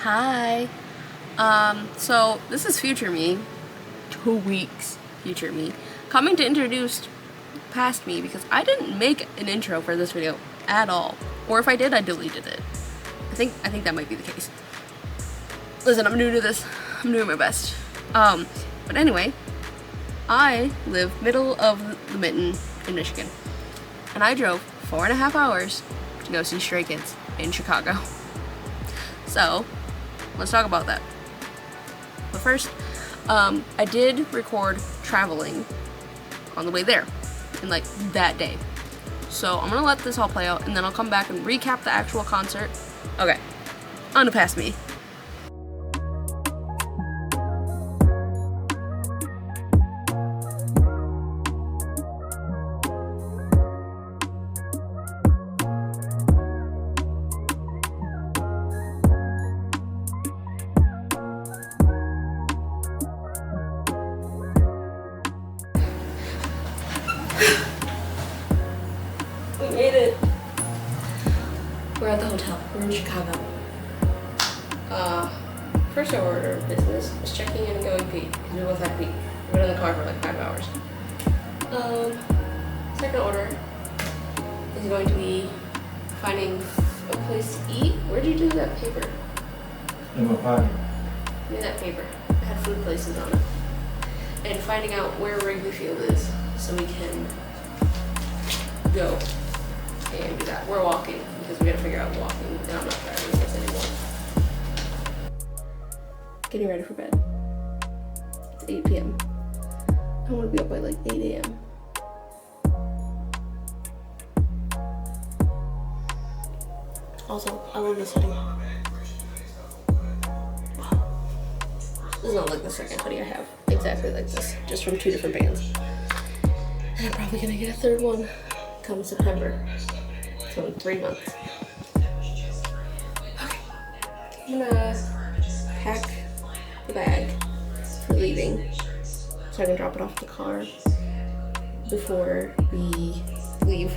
Hi. So this is future me, 2 weeks future me, coming to introduce past me because I didn't make an intro for this video at all. Or if I did, I deleted it. I think that might be the case. Listen, I'm new to this. I'm doing my best. But anyway, I live middle of the mitten in Michigan. And I drove 4.5 hours to go see Stray Kids in Chicago. So, let's talk about that. But first, I did record traveling on the way there, in like that day. So I'm gonna let this all play out and then I'll come back and recap the actual concert. Okay, on to past me. We made it. We're at the hotel. We're in Chicago. First order of business was checking in and going pee, because we both had to pee. We've been in the car for like 5 hours. Second order is going to be finding a place to eat. Where did you do that paper? In my pocket. Give me that paper. It had food places on it. And finding out where Wrigley Field is so we can go and do that. We're walking because we gotta figure out walking, and I'm not driving this anymore. Getting ready for bed. It's 8 p.m. I want to be up by like 8 a.m. Also, I love this hoodie. Wow. This is not like the second hoodie I have exactly like this, just from 2 different bands. And I'm probably gonna get a third one come September. So in 3 months. Okay. I'm gonna pack the bag for leaving so I can drop it off at the car before we leave.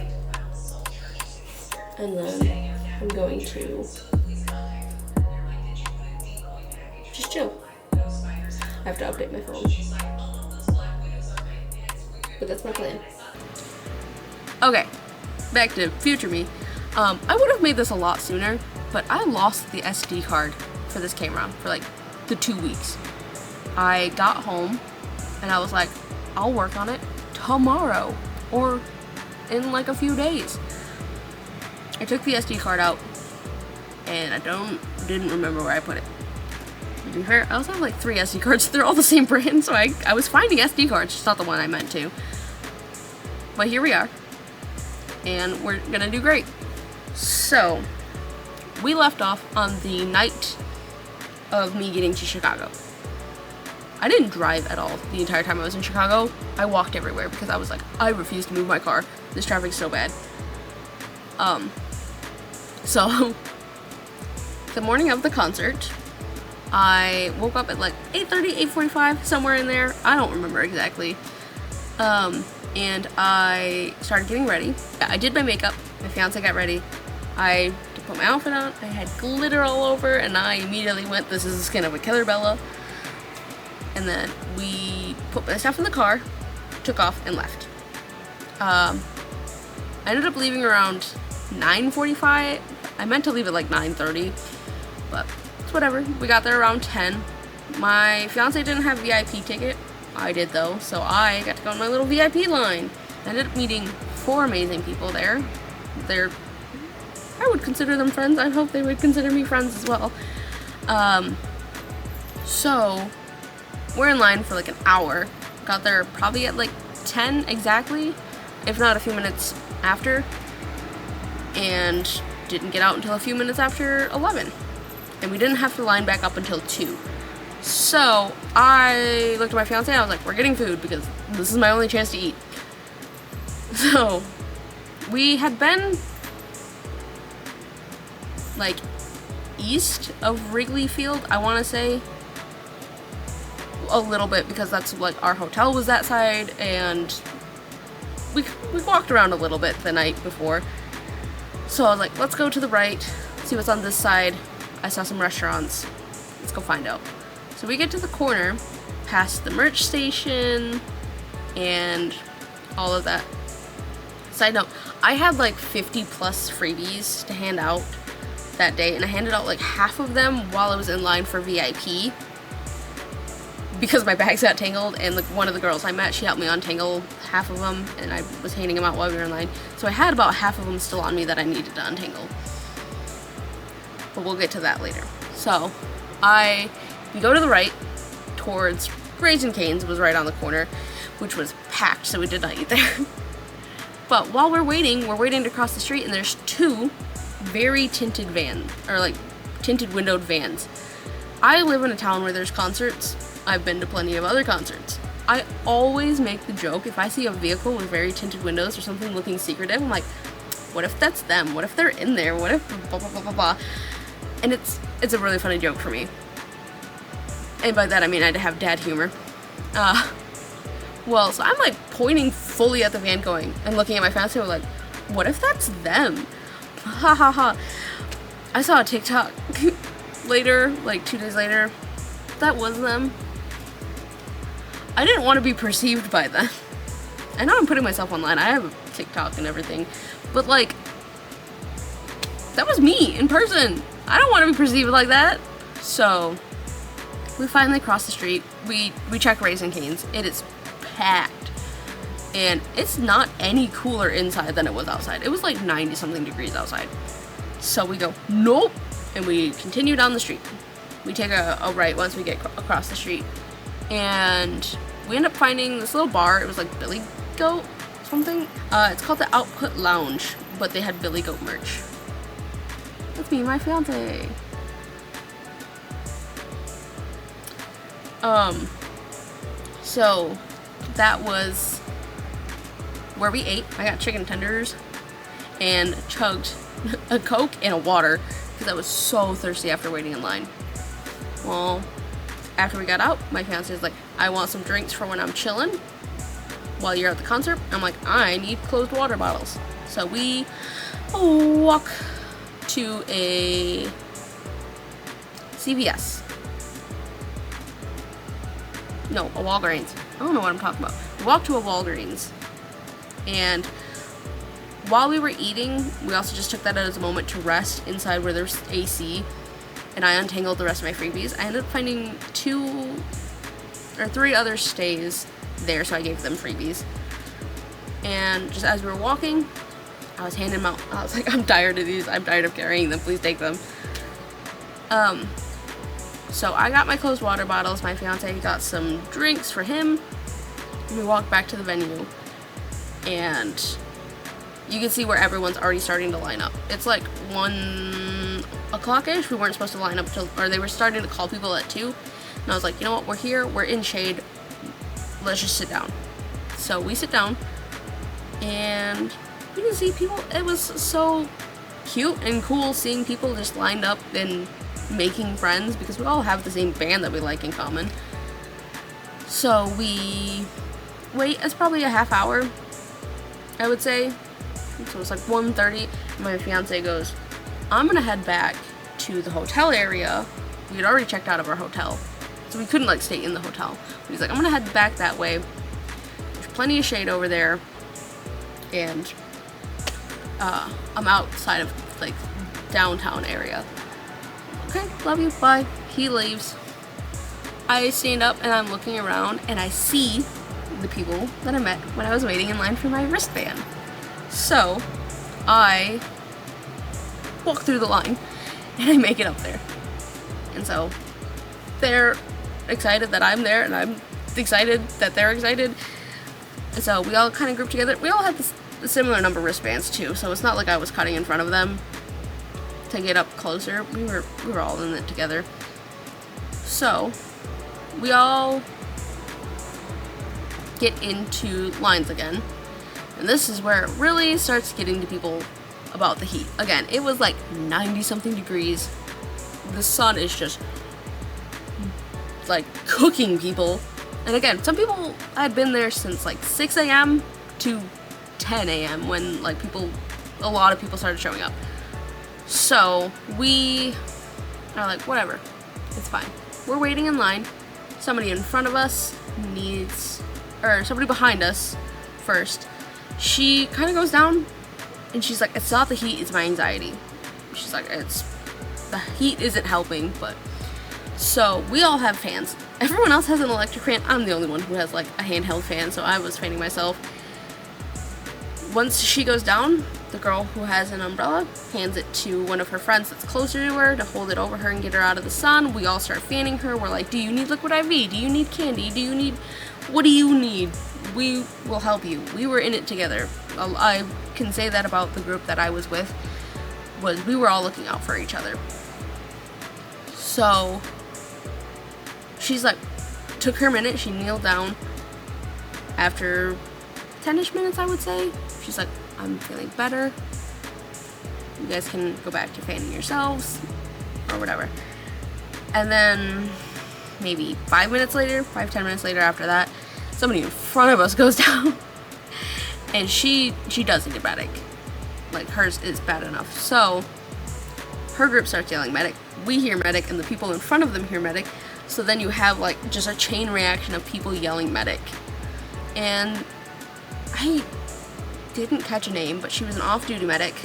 And then I'm going to just chill. I have to update my phone. But that's my plan. Okay, back to future me. I would have made this a lot sooner, but I lost the SD card for this camera for like the 2 weeks. I got home and I was like, I'll work on it tomorrow or in like a few days. I took the SD card out and I didn't remember where I put it. To be fair, I also have like 3 SD cards. They're all the same brand, so I was finding SD cards, just not the one I meant to. But here we are. And we're gonna do great. So, we left off on the night of me getting to Chicago. I didn't drive at all the entire time I was in Chicago. I walked everywhere because I was like, I refuse to move my car. This traffic's so bad. So, the morning of the concert, I woke up at like 8:30, 8:45, somewhere in there. I don't remember exactly. And I started getting ready. I did my makeup. My fiance got ready. I put my outfit on. I had glitter all over, and I immediately went, this is the skin of a killer Bella. And then we put my stuff in the car, took off, and left. I ended up leaving around 9:45. I meant to leave at like 9:30, but it's whatever. We got there around 10. My fiance didn't have VIP ticket. I did though, so I got to go on my little VIP line. I ended up meeting 4 amazing people there. I would consider them friends. I hope they would consider me friends as well. So we're in line for like an hour. Got there probably at like 10 exactly, if not a few minutes after, and didn't get out until a few minutes after 11. And we didn't have to line back up until 2. So I looked at my fiance and I was like, we're getting food because this is my only chance to eat. So we had been like east of Wrigley Field, I want to say, a little bit because that's like our hotel was that side, and we walked around a little bit the night before. So I was like, let's go to the right, see what's on this side. I saw some restaurants. Let's go find out. So we get to the corner, past the merch station, and all of that. Side note, I had like 50 plus freebies to hand out that day, and I handed out like half of them while I was in line for VIP because my bags got tangled, and like one of the girls I met, she helped me untangle half of them, and I was handing them out while we were in line. So I had about half of them still on me that I needed to untangle. But we'll get to that later. So we go to the right towards Raising Cane's, was right on the corner, which was packed, so we did not eat there. But while we're waiting to cross the street, and there's two very tinted vans, or like tinted windowed vans. I live in a town where there's concerts. I've been to plenty of other concerts. I always make the joke, if I see a vehicle with very tinted windows or something looking secretive, I'm like, what if that's them? What if they're in there? What if blah, blah, blah, blah, blah. And it's a really funny joke for me. And by that I mean I have dad humor. Well, so I'm like pointing fully at the van going, and looking at my fiance, like, what if that's them? Ha ha ha. I saw a TikTok later, like 2 days later, that was them. I didn't want to be perceived by them. I know I'm putting myself online, I have a TikTok and everything, but like, that was me in person. I don't want to be perceived like that. So we finally cross the street. We check Raising Cane's. It is packed, and it's not any cooler inside than it was outside. It was like 90 something degrees outside. So we go, nope, and we continue down the street. We take a right once we get across the street, and we end up finding this little bar. It was like Billy Goat something. It's called the Output Lounge, but they had Billy Goat merch. That's me and my fiance. So that was where we ate. I got chicken tenders and chugged a Coke and a water because I was so thirsty after waiting in line. Well, after we got out, my fiance is like, I want some drinks for when I'm chilling while you're at the concert. I'm like, I need closed water bottles. So we walk to a CVS. No, a Walgreens. I don't know what I'm talking about. We walked to a Walgreens, and while we were eating, we also just took that as a moment to rest inside where there's AC, and I untangled the rest of my freebies. I ended up finding 2 or 3 other stays there, so I gave them freebies. And just as we were walking, I was handing them out. I was like, I'm tired of these. I'm tired of carrying them. Please take them. So I got my closed water bottles. My fiance got some drinks for him. We walked back to the venue, and you can see where everyone's already starting to line up. It's like 1 o'clock-ish. We weren't supposed to line up till, or they were starting to call people at 2. And I was like, you know what? We're here. We're in shade. Let's just sit down. So we sit down, and you can see people. It was so cute and cool seeing people just lined up and making friends, because we all have the same band that we like in common. So we wait. It's probably a half hour, I would say. So it's like 1:30. My fiance goes, I'm gonna head back to the hotel area. We had already checked out of our hotel, so we couldn't like stay in the hotel. But he's like, I'm gonna head back that way. There's plenty of shade over there, and I'm outside of like downtown area. Okay, love you, bye. He leaves. I stand up and I'm looking around, and I see the people that I met when I was waiting in line for my wristband. So I walk through the line and I make it up there. And so they're excited that I'm there, and I'm excited that they're excited. And so we all kind of grouped together. We all had a similar number of wristbands too, so it's not like I was cutting in front of them to get up closer. We were all in it together. So we all get into lines again, and this is where it really starts getting to people about the heat. Again, it was like 90 something degrees. The sun is just like cooking people. And again, some people had been there since like 6 a.m. to 10 a.m. when like a lot of people started showing up. So we are like, whatever, It's fine. We're waiting in line. Somebody in front of us somebody behind us first. She kind of goes down and she's like, it's not the heat, it's my anxiety. She's like, the heat isn't helping, but. So we all have fans. Everyone else has an electric fan. I'm the only one who has like a handheld fan, so I was fanning myself. Once she goes down, the girl who has an umbrella hands it to one of her friends that's closer to her to hold it over her and get her out of the sun. We all start fanning her. We're like, do you need liquid IV? Do you need candy? What do you need? We will help you. We were in it together. I can say that about the group that I was with, was we were all looking out for each other. So she's like, took her minute, she kneeled down. After 10-ish minutes, I would say, she's like, I'm feeling better. You guys can go back to fanning yourselves, or whatever. And then maybe 10 minutes later after that, somebody in front of us goes down. And she does need a medic. Like, hers is bad enough. So her group starts yelling medic. We hear medic, and the people in front of them hear medic. So then you have like just a chain reaction of people yelling medic. And I didn't catch a name, but she was an off-duty medic.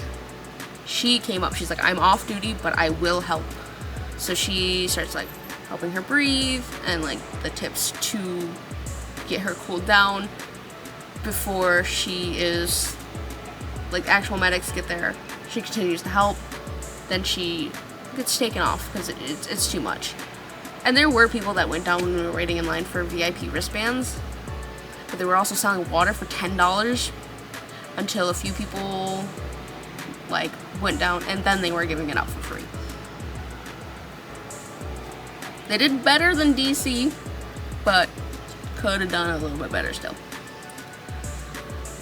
She came up, she's like, I'm off duty, but I will help. So she starts like helping her breathe and like the tips to get her cooled down before she is, like, actual medics get there. She continues to help. Then she gets taken off because it's too much. And there were people that went down when we were waiting in line for VIP wristbands, but they were also selling water for $10 until a few people like went down, and then they were giving it out for free. They did better than DC, but could have done a little bit better still.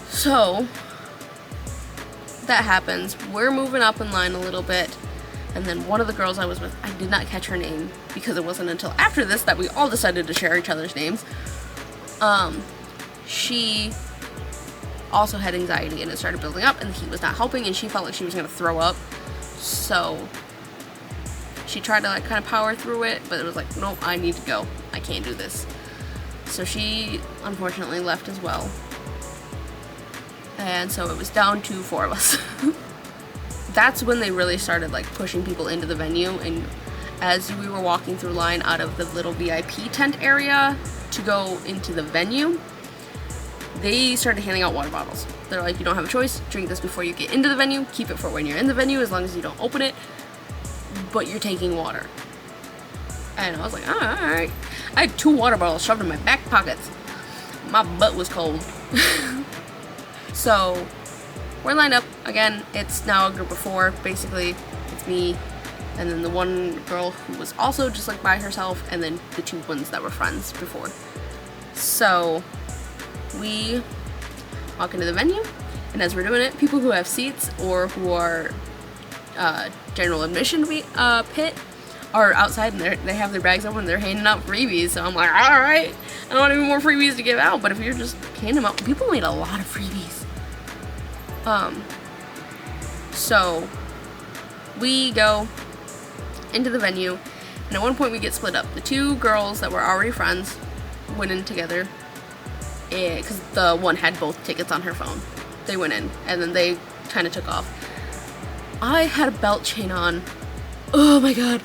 So that happens. We're moving up in line a little bit. And then one of the girls I was with, I did not catch her name because it wasn't until after this that we all decided to share each other's names. She also had anxiety and it started building up and the heat was not helping and she felt like she was going to throw up. So she tried to like kind of power through it, but it was like, nope, I need to go. I can't do this. So she unfortunately left as well. And so it was down to 4 of us. That's when they really started like pushing people into the venue, and as we were walking through line out of the little VIP tent area to go into the venue, they started handing out water bottles. They're like, you don't have a choice, drink this before you get into the venue, keep it for when you're in the venue as long as you don't open it, but you're taking water. And I was like, alright. I had 2 water bottles shoved in my back pockets. My butt was cold. So we're lined up. Again, it's now a group of 4. Basically, it's me, and then the one girl who was also just like by herself, and then the 2 ones that were friends before. So we walk into the venue, and as we're doing it, people who have seats or who are general admission pit are outside, and they have their bags open and they're handing out freebies. So I'm like, alright, I don't want any more freebies to give out, but if you're just handing them out, people made a lot of freebies. So we go into the venue, and at one point we get split up. The 2 girls that were already friends went in together, because the one had both tickets on her phone. They went in, and then they kind of took off. I had a belt chain on. Oh my god.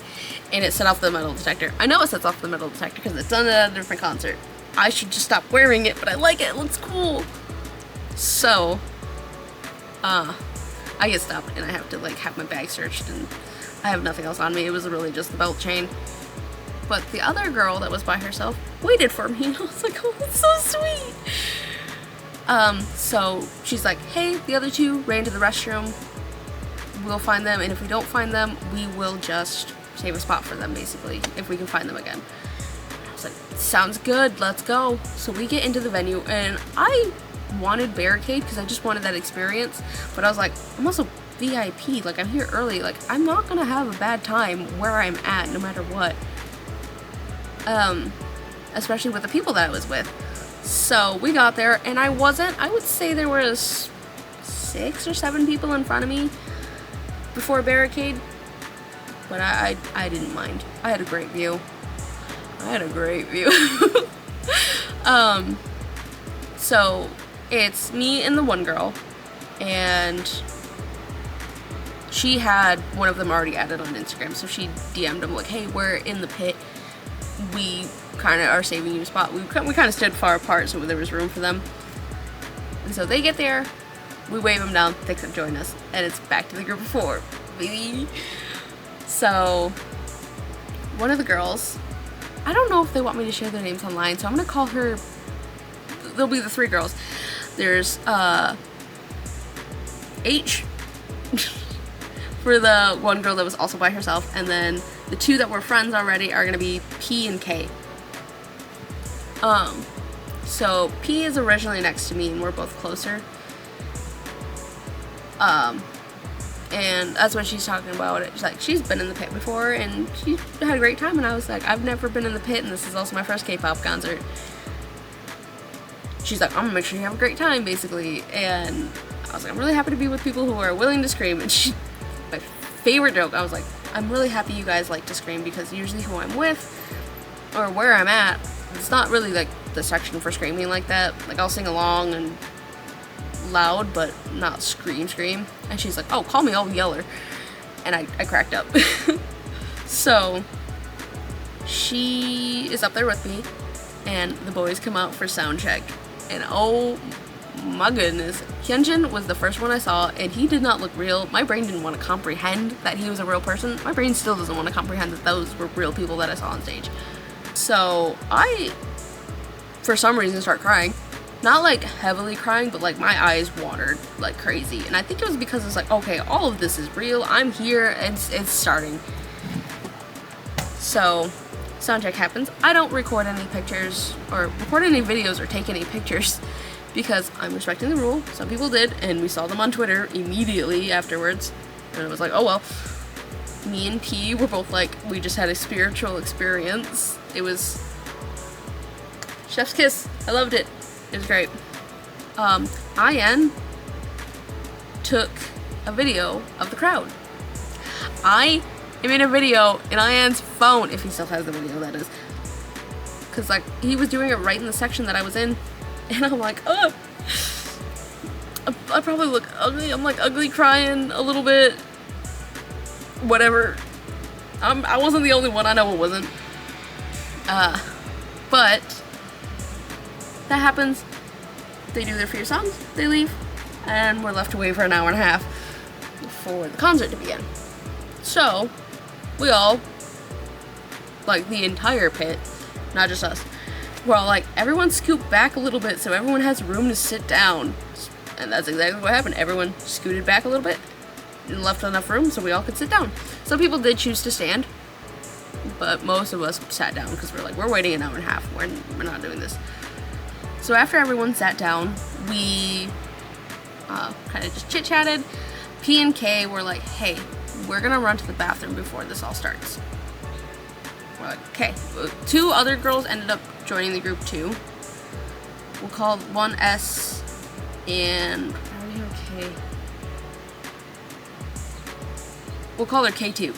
And it set off the metal detector. I know it sets off the metal detector because it's done at a different concert. I should just stop wearing it, but I like it. It looks cool. So I get stopped and I have to like have my bag searched, and I have nothing else on me. It was really just the belt chain. But the other girl that was by herself waited for me, and I was like, oh, that's so sweet. So she's like, hey, the other 2 ran to the restroom. We'll find them, and if we don't find them, we will just save a spot for them, basically, if we can find them again. I was like, sounds good, let's go. So we get into the venue, and I wanted barricade because I just wanted that experience, but I was like, I'm also VIP, like I'm here early, like I'm not gonna have a bad time where I'm at no matter what, especially with the people that I was with. So we got there, and I would say there was 6 or 7 people in front of me before barricade, but I didn't mind. I had a great view. So it's me and the one girl, and she had one of them already added on Instagram, so she DM'd him like, hey, we're in the pit. We kind of are saving you a spot. We kind of stood far apart so there was room for them. And so they get there, we wave them down, they could join us, and it's back to the group of 4, baby. So one of the girls, I don't know if they want me to share their names online, so I'm gonna call her, there'll be the 3 girls. There's H for the one girl that was also by herself, and then the 2 that were friends already are gonna be P and K. So P is originally next to me and we're both closer. And that's what she's talking about. It's like, she's been in the pit before and she had a great time, and I was like, I've never been in the pit and this is also my first K-pop concert. She's like, I'm gonna make sure you have a great time, basically. And I was like, I'm really happy to be with people who are willing to scream. And my favorite joke, I was like, I'm really happy you guys like to scream, because usually who I'm with or where I'm at, it's not really like the section for screaming like that. Like, I'll sing along and loud, but not scream. And she's like, oh, call me all yeller. And I cracked up. So she is up there with me, and the boys come out for sound check, and oh my goodness, Hyunjin was the first one I saw, and he did not look real. My brain didn't want to comprehend that he was a real person. My brain still doesn't want to comprehend that those were real people that I saw on stage. So I, for some reason, start crying. Not like heavily crying, but like my eyes watered like crazy. And I think it was because it's like, okay, all of this is real. I'm here, and it's starting. So soundcheck happens. I don't record any pictures or record any videos or take any pictures because I'm respecting the rule. Some people did, and we saw them on Twitter immediately afterwards. And it was like, oh well. Me and P were both like, we just had a spiritual experience. It was chef's kiss. I loved it. It was great. IN took a video of the crowd. I made a video in IN's phone, if he still has the video, that is. Because, like, he was doing it right in the section that I was in. And I'm like, oh, I probably look ugly. I'm, like, ugly crying a little bit. Whatever. I wasn't the only one. I know it wasn't. But that happens. They do their few songs, they leave, and we're left to wait for an hour and a half for the concert to begin. So, we all, like the entire pit, not just us, we're all like, everyone scoot back a little bit so everyone has room to sit down. And that's exactly what happened. Everyone scooted back a little bit and left enough room so we all could sit down. Some people did choose to stand, but most of us sat down because we're like, we're waiting an hour and a half. We're not doing this. So after everyone sat down, we kind of just chit-chatted. P and K were like, hey, we're gonna run to the bathroom before this all starts. We're like, okay. 2 other girls ended up joining the group too. We'll call one S and okay. We'll call her K2.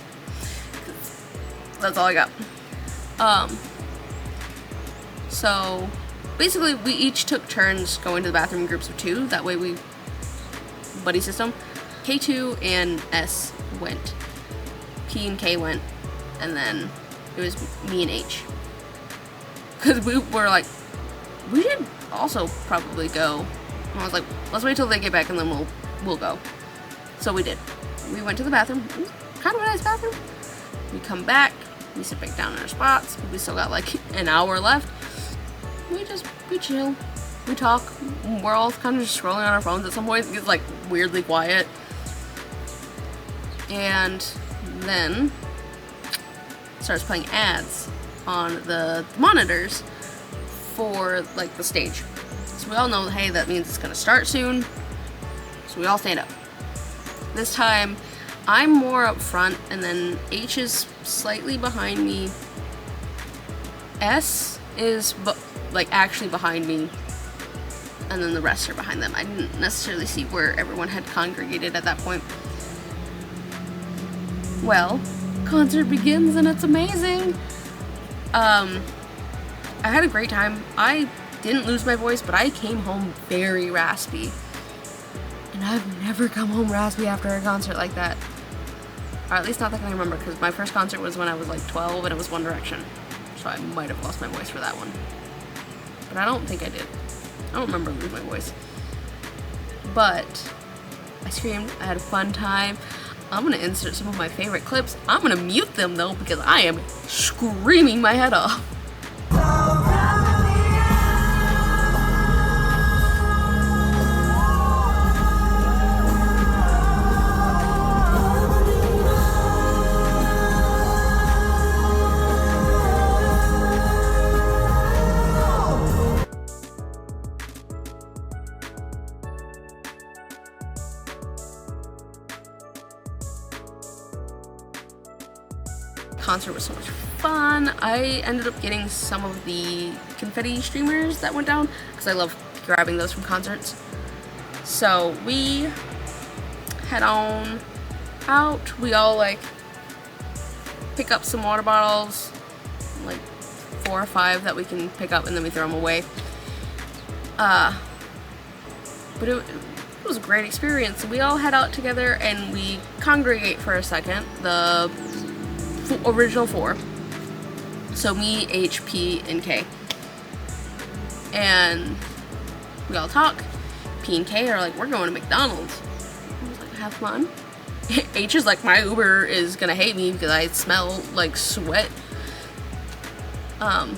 That's all I got. So basically, we each took turns going to the bathroom in groups of 2. That way we buddy system. K2 and S went. P and K went. And then it was me and H. Because we were like, we should also probably go. And I was like, let's wait till they get back and then we'll go. So we did. We went to the bathroom. It was kind of a nice bathroom. We come back. We sit back down in our spots. We still got like an hour left. We chill, we talk, we're all kind of just scrolling on our phones. At some point, it's like weirdly quiet. And then starts playing ads on the monitors for like the stage. So we all know, hey, that means it's gonna start soon. So we all stand up. This time, I'm more up front, and then H is slightly behind me. S is like actually behind me, and then the rest are behind them. I didn't necessarily see where everyone had congregated at that point. Well, concert begins and it's amazing. I had a great time. I didn't lose my voice, but I came home very raspy. And I've never come home raspy after a concert like that. Or at least not that I remember, because my first concert was when I was like 12 and it was One Direction. So I might have lost my voice for that one. But I don't think I did. I don't remember losing my voice. But I screamed. I had a fun time. I'm going to insert some of my favorite clips. I'm going to mute them though because I am screaming my head off. Concert was so much fun. I ended up getting some of the confetti streamers that went down because I love grabbing those from concerts. So we head on out. We all like pick up some water bottles, like 4 or 5 that we can pick up, and then we throw them away. But it was a great experience. We all head out together and we congregate for a second. The original 4. So me, H, P, and K. And we all talk. P and K are like, we're going to McDonald's. I was like, have fun. H is like, my Uber is gonna hate me because I smell like sweat. But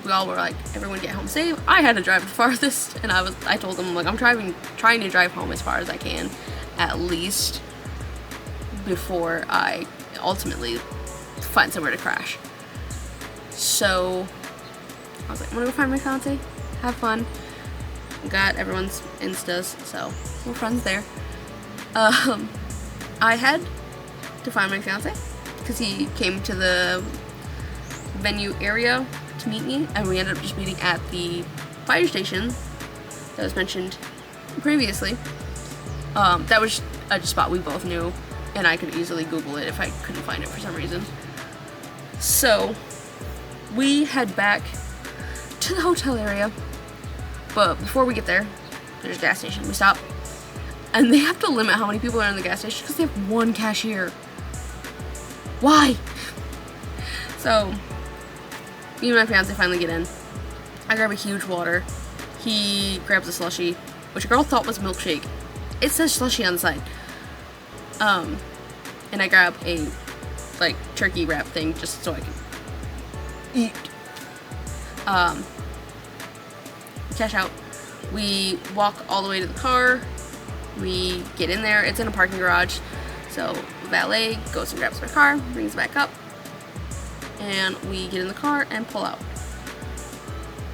we all were like, everyone get home safe. I had to drive the farthest, and I told them, like, I'm trying to drive home as far as I can, at least, before I ultimately find somewhere to crash. So I was like, I'm gonna go find my fiance, have fun. Got everyone's instas, so we're friends there. I had to find my fiance because he came to the venue area to meet me, and we ended up just meeting at the fire station that was mentioned previously. That was a spot we both knew, and I could easily Google it if I couldn't find it for some reason. So we head back to the hotel area, but before we get there, there's a gas station. We stop, and they have to limit how many people are in the gas station because they have one cashier. Why? So me and my fiance finally get in. I grab a huge water. He grabs a slushie, which a girl thought was milkshake. It says slushie on the side. And I grab a like turkey wrap thing just so I can eat. Cash out. We walk all the way to the car. We get in there. It's in a parking garage. So valet goes and grabs my car, brings it back up, and we get in the car and pull out.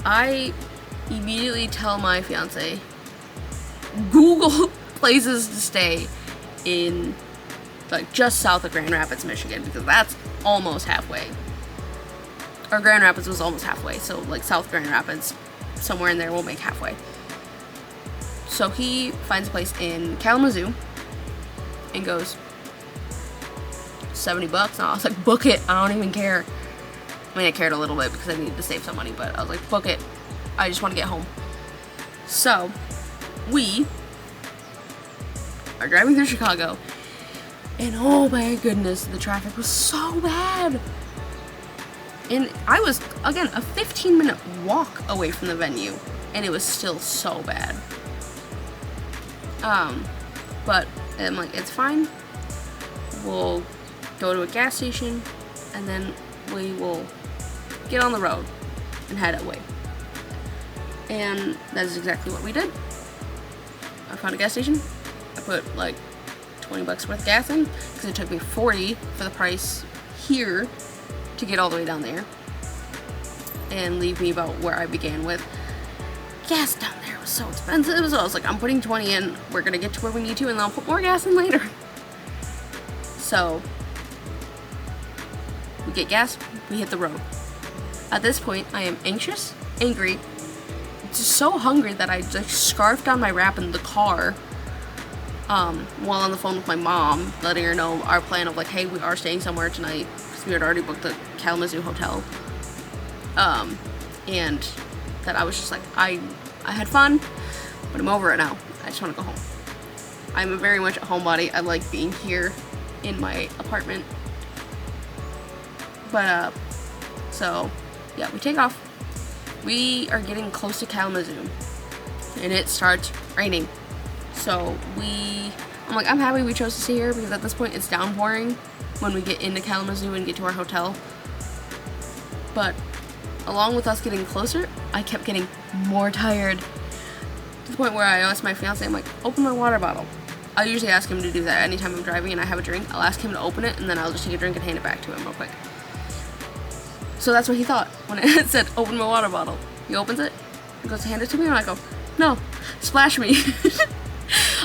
I immediately tell my fiance, Google places to stay in like just south of Grand Rapids, Michigan, because that's almost halfway. Or Grand Rapids was almost halfway, so like South Grand Rapids, somewhere in there will make halfway. So he finds a place in Kalamazoo and goes, $70, and I was like, book it, I don't even care. I mean, I cared a little bit because I needed to save some money, but I was like, book it, I just want to get home. So we are driving through Chicago, and oh my goodness, the traffic was so bad. And I was, again, a 15-minute walk away from the venue, and it was still so bad. But I'm like, it's fine. We'll go to a gas station, and then we will get on the road and head away. And that is exactly what we did. I found a gas station. I put like $20 worth of gas in because it took me $40 for the price here to get all the way down there and leave me about where I began with. Gas down there was so expensive, so I was like, I'm putting 20 in, we're gonna get to where we need to, and then I'll put more gas in later. So we get gas, we hit the road. At this point, I am anxious, angry, just so hungry that I like scarfed down my wrap in the car while on the phone with my mom, letting her know our plan of like, hey, we are staying somewhere tonight because we had already booked the Kalamazoo hotel. And that I was just like, I had fun, but I'm over it now. I just want to go home. I'm very much a homebody. I like being here in my apartment. But, so, yeah, we take off. We are getting close to Kalamazoo, and it starts raining. So I'm like, I'm happy we chose to stay here because at this point it's downpouring when we get into Kalamazoo and get to our hotel. But along with us getting closer, I kept getting more tired to the point where I asked my fiance, I'm like, open my water bottle. I usually ask him to do that anytime I'm driving and I have a drink. I'll ask him to open it and then I'll just take a drink and hand it back to him real quick. So that's what he thought when it said open my water bottle. He opens it, he goes to hand it to me, and I go, no, splash me.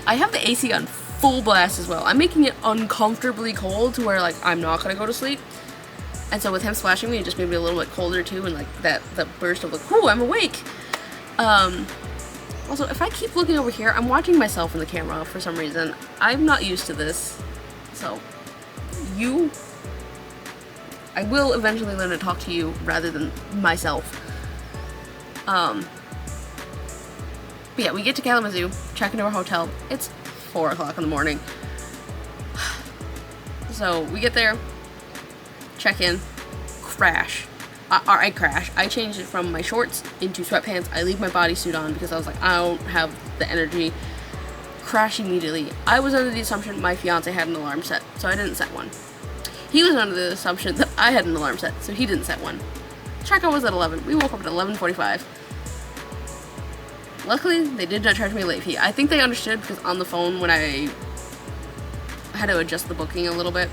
I have the AC on full blast as well. I'm making it uncomfortably cold to where like I'm not gonna go to sleep. And so with him splashing me, it just made me a little bit colder too, and like that burst of like, ooh, I'm awake. Also, if I keep looking over here, I'm watching myself in the camera for some reason. I'm not used to this. So I will eventually learn to talk to you rather than myself. But yeah, we get to Kalamazoo, check into our hotel. It's 4 o'clock in the morning. So we get there, check in, crash. I crash. I changed it from my shorts into sweatpants. I leave my bodysuit on because I was like, I don't have the energy. Crash immediately. I was under the assumption my fiance had an alarm set, so I didn't set one. He was under the assumption that I had an alarm set, so he didn't set one. Checkout was at 11. We woke up at 11:45. Luckily, they did not charge me a late fee. I think they understood because on the phone when I had to adjust the booking a little bit,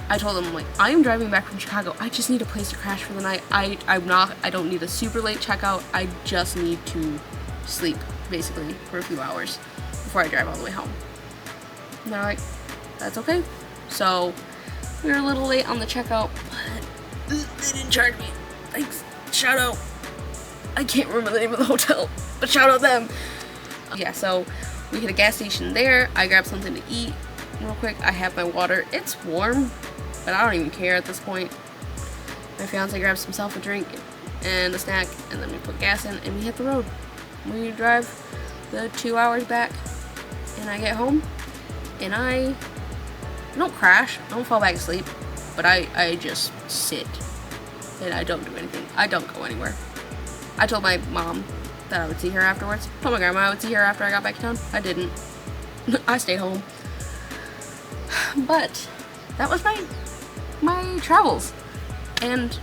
I told them, like, I am driving back from Chicago. I just need a place to crash for the night. I don't need a super late checkout. I just need to sleep, basically, for a few hours before I drive all the way home. And they're like, that's okay. So, we were a little late on the checkout, but they didn't charge me. Thanks. Shout out. I can't remember the name of the hotel, but shout out them. Yeah, so we hit a gas station there. I grabbed something to eat real quick. I have my water. It's warm, but I don't even care at this point. My fiance grabs himself a drink and a snack, and then we put gas in and we hit the road. We drive the 2 hours back, and I get home, and I don't crash. I don't fall back asleep, but I just sit, and I don't do anything. I don't go anywhere. I told my mom that I would see her afterwards. Told my grandma I would see her after I got back to town. I didn't. I stayed home. But that was my travels. And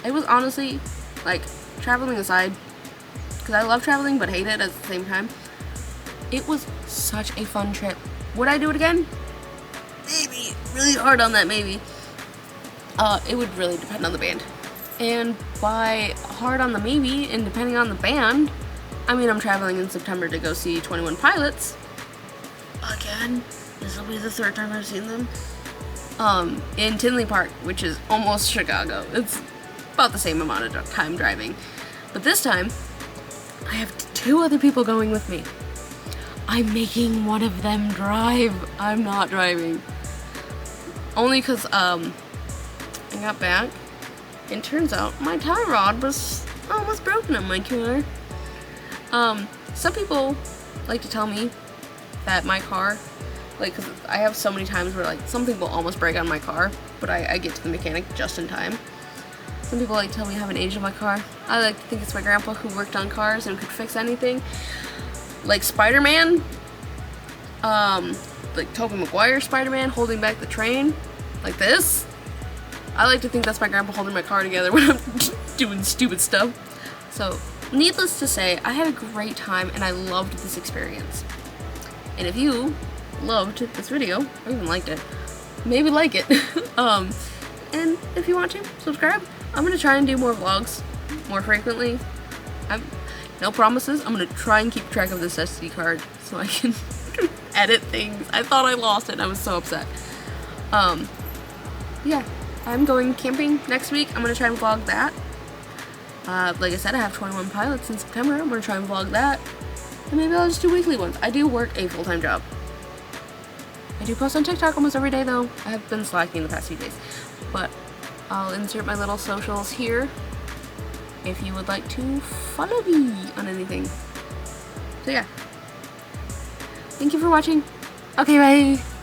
it was honestly, like, traveling aside, because I love traveling but hate it at the same time, it was such a fun trip. Would I do it again? Maybe. Really hard on that maybe. It would really depend on the band. And by hard on the maybe, and depending on the band, I mean I'm traveling in September to go see 21 Pilots. Again, this will be the third time I've seen them. In Tinley Park, which is almost Chicago. It's about the same amount of time driving. But this time, I have 2 other people going with me. I'm making one of them drive. I'm not driving. Only because, I got back. It turns out my tie rod was almost broken on my car. Some people like to tell me that my car, like, cause I have so many times where like something will almost break on my car, but I get to the mechanic just in time. Some people like to tell me I have an angel in my car. I like to think it's my grandpa who worked on cars and could fix anything. Like Spider-Man, like Tobey Maguire Spider-Man holding back the train, like this. I like to think that's my grandpa holding my car together when I'm doing stupid stuff. So, needless to say, I had a great time and I loved this experience. And if you loved this video, or even liked it, maybe like it. And if you want to, subscribe. I'm gonna try and do more vlogs more frequently. No promises. I'm gonna try and keep track of this SD card so I can edit things. I thought I lost it and I was so upset. Yeah. I'm going camping next week. I'm going to try and vlog that. Like I said, I have 21 Pilots in September. I'm going to try and vlog that. And maybe I'll just do weekly ones. I do work a full-time job. I do post on TikTok almost every day though. I have been slacking the past few days. But I'll insert my little socials here if you would like to follow me on anything. So yeah. Thank you for watching. Okay, bye.